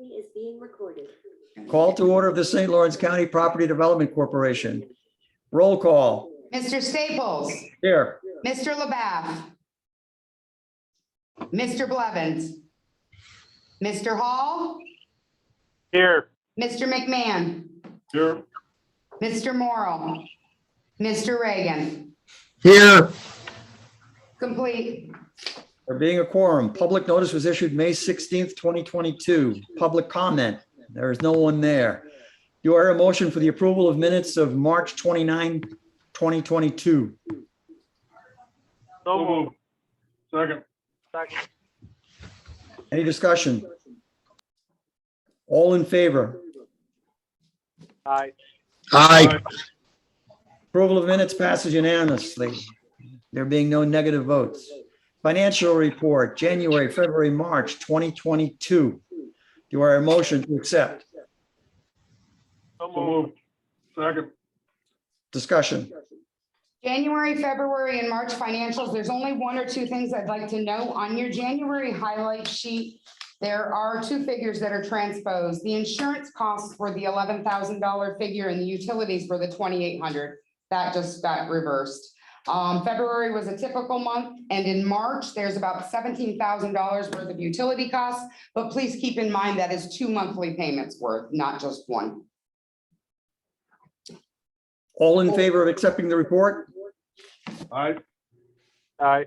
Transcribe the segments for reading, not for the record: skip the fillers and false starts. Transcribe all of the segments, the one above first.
Is being recorded. Call to order of the St. Lawrence County Property Development Corporation. Roll call. Mr. Staples, Here. Mr. LaBeouf, Mr. Blevins, Mr. Hall, Here. Mr. McMahon, Here. Mr. Morrow, Mr. Reagan. Here, Complete. There being a quorum, public notice was issued May 16th, 2022. Public comment. There is no one there. Do I hear a motion for the approval of minutes of March 29, 2022? So moved. Second. Second. Any discussion? All in favor? Aye. aye, Approval of minutes passes unanimously. There being no negative votes. Financial report, January, February, March 2022. Do I hear a motion to accept? So moved. Second. Discussion. January, February, and March financials, there's only one or two things I'd like to note. On your January highlight sheet, there are two figures that are transposed. The insurance costs were the $11,000 figure and the utilities were the $2,800. That just got reversed. February was a typical month, and in March, there's about $17,000 worth of utility costs, but please keep in mind that is 2 monthly payments worth, not just one. All in favor of accepting the report? Aye. Aye.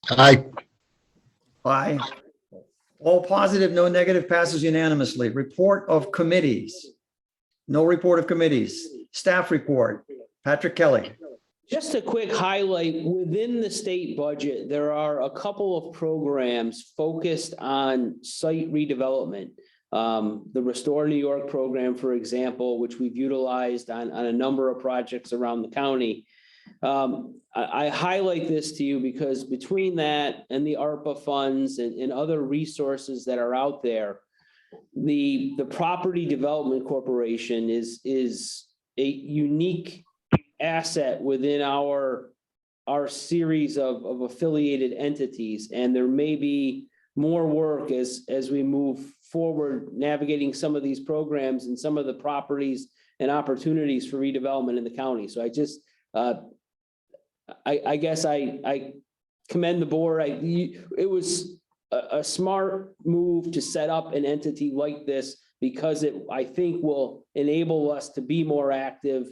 aye, Aye. All positive, no negative, passes unanimously. Report of committees. No report of committees. Staff report. Patrick Kelly. Just a quick highlight, within the state budget, there are a couple of programs focused on site redevelopment. The Restore New York program, for example, which we've utilized on a number of projects around the county. I highlight this to you because between that and the ARPA funds and other resources that are out there, the Property Development Corporation is a unique asset within our series of affiliated entities, and there may be more work as we move forward navigating some of these programs and some of the properties and opportunities for redevelopment in the county. So I just I guess I commend the board. It was a smart move to set up an entity like this because it, I think, will enable us to be more active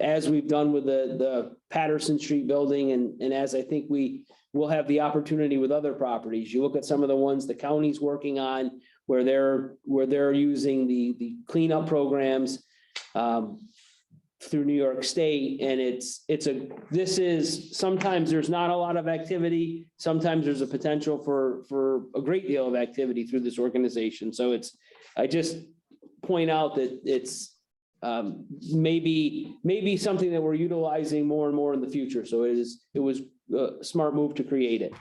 as we've done with the Patterson Street building, and as I think we will have the opportunity with other properties. You look at some of the ones the county's working on where they're using the cleanup programs through New York State, and this is sometimes there's not a lot of activity. Sometimes there's a potential for a great deal of activity through this organization. So I just point out that it's maybe something that we're utilizing more and more in the future. So it was a smart move to create it.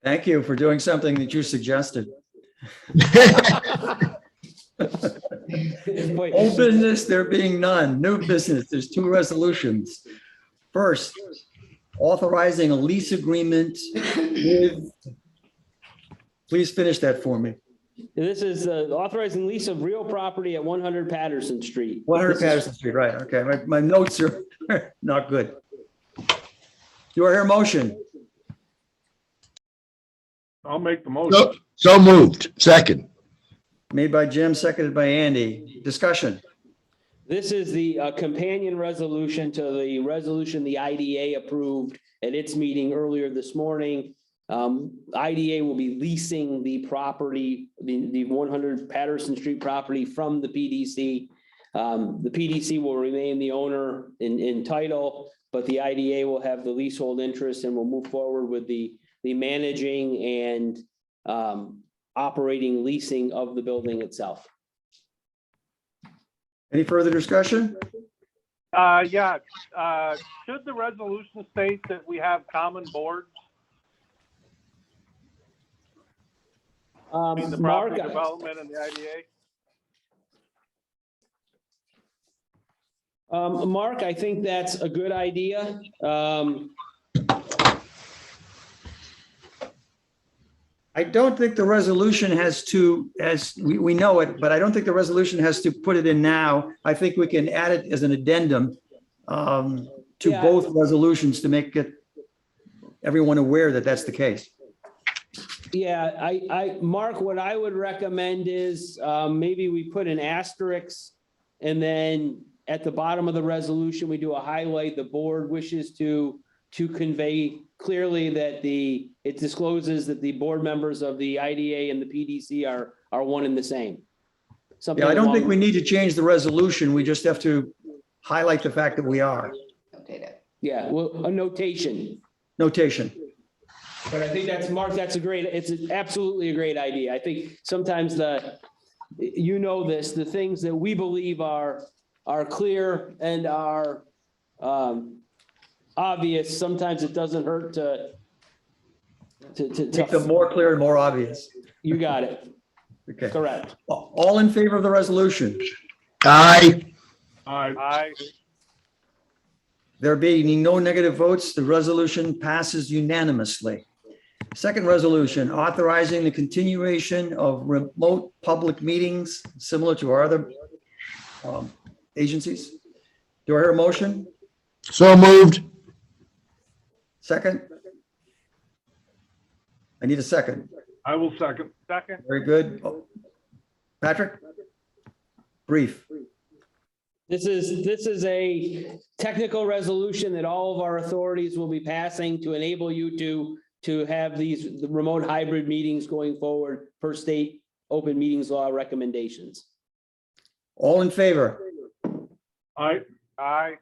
Thank you for doing something that you suggested. Old business, there being none. New business, there's two resolutions. First, authorizing a lease agreement with, please finish that for me. This is authorizing lease of real property at 100 Patterson Street. 100 Patterson Street, right, okay, my notes are not good. Do I hear a motion? I'll make the motion. so moved, second, Made by Jim, seconded by Andy. Discussion. This is the companion resolution to the resolution the IDA approved at its meeting earlier this morning. IDA will be leasing the property, the 100 Patterson Street property from the PDC. The PDC will remain the owner in title, but the IDA will have the leasehold interest and will move forward with the managing and operating leasing of the building itself. Any further discussion? Yeah. Should the resolution state that we have common boards? The Mark, property development and the IDA? Mark, I think that's a good idea. I don't think the resolution has to, as we know it, but I don't think the resolution has to put it in now. I think we can add it as an addendum to Yeah. both resolutions to make it everyone aware that that's the case. Yeah, Mark, what I would recommend is maybe we put an asterisk and then at the bottom of the resolution, we do a highlight. The board wishes to convey clearly that it discloses that the board members of the IDA and the PDC are one and the same. Something Yeah, I don't think along- we need to change the resolution. We just have to highlight the fact that we are. Update it. Yeah, well, a notation. Notation. But I think that's, Mark, it's absolutely a great idea. I think sometimes the things that we believe are clear and are obvious, sometimes it doesn't hurt to Make them more clear and more obvious. you got it, Okay. correct. All in favor of the resolution? Aye. Aye. There being no negative votes, the resolution passes unanimously. Second resolution, authorizing the continuation of remote public meetings similar to our other agencies. Do I hear a motion? So moved. Second? I need a second. I will second. Second. Very good. Oh, Patrick? Brief. This is a technical resolution that all of our authorities will be passing to enable you to have the remote hybrid meetings going forward per state open meetings law recommendations. All in favor? Aye. Aye.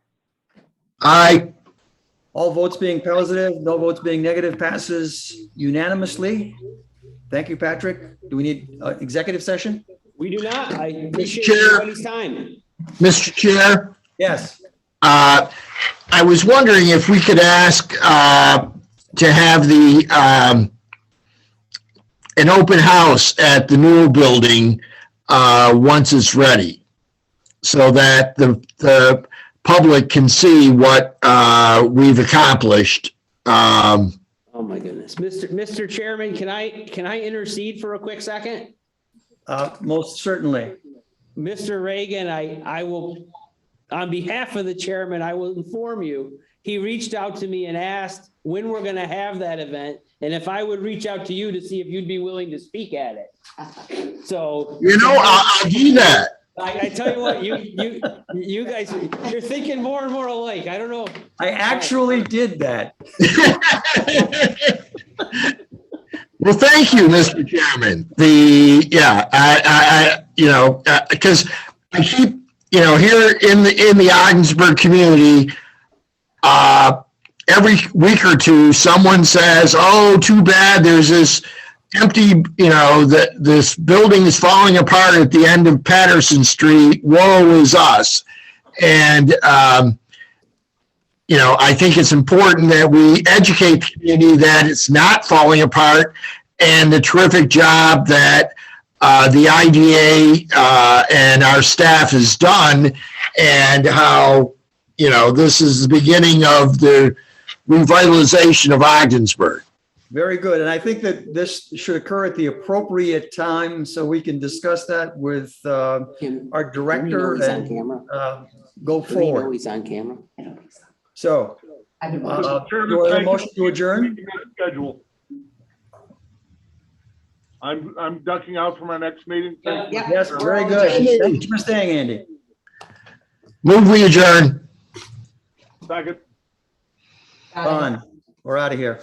Aye. All votes being positive, no votes being negative, passes unanimously. Thank you, Patrick. Do we need an executive session? We do not. I appreciate Chair. everybody's time. Mr. Chair, Yes. I was wondering if we could ask to have an open house at the new building once it's ready, so that the public can see what we've accomplished. Oh, my goodness. Mr. Chairman, can I intercede for a quick second? Most certainly. Mr. Reagan, I will, on behalf of the chairman, I will inform you, he reached out to me and asked when we're going to have that event and if I would reach out to you to see if you'd be willing to speak at it. So. I'll do that. I tell you what, you guys, you're thinking more and more alike. I don't know. I actually did that. Well, thank you, Mr. Chairman. Because I keep, here in the Ogdensburg community, every week or two, someone says, "Oh, too bad. There's this empty, this building is falling apart at the end of Patterson Street. Woe is us." And, I think it's important that we educate the community that it's not falling apart, and the terrific job that the IDA and our staff has done, and how, this is the beginning of the revitalization of Ogdensburg. Very good. And I think that this should occur at the appropriate time so we can discuss that with our director and go forward. He's on camera. I don't think so. So, I've been do watching. I have a motion to adjourn? Schedule. I'm ducking out from our next meeting. Thank you. Yeah. Yes, very good. Thank you for staying, Andy. Move we adjourn. Second. Got it. Done. We're out of here.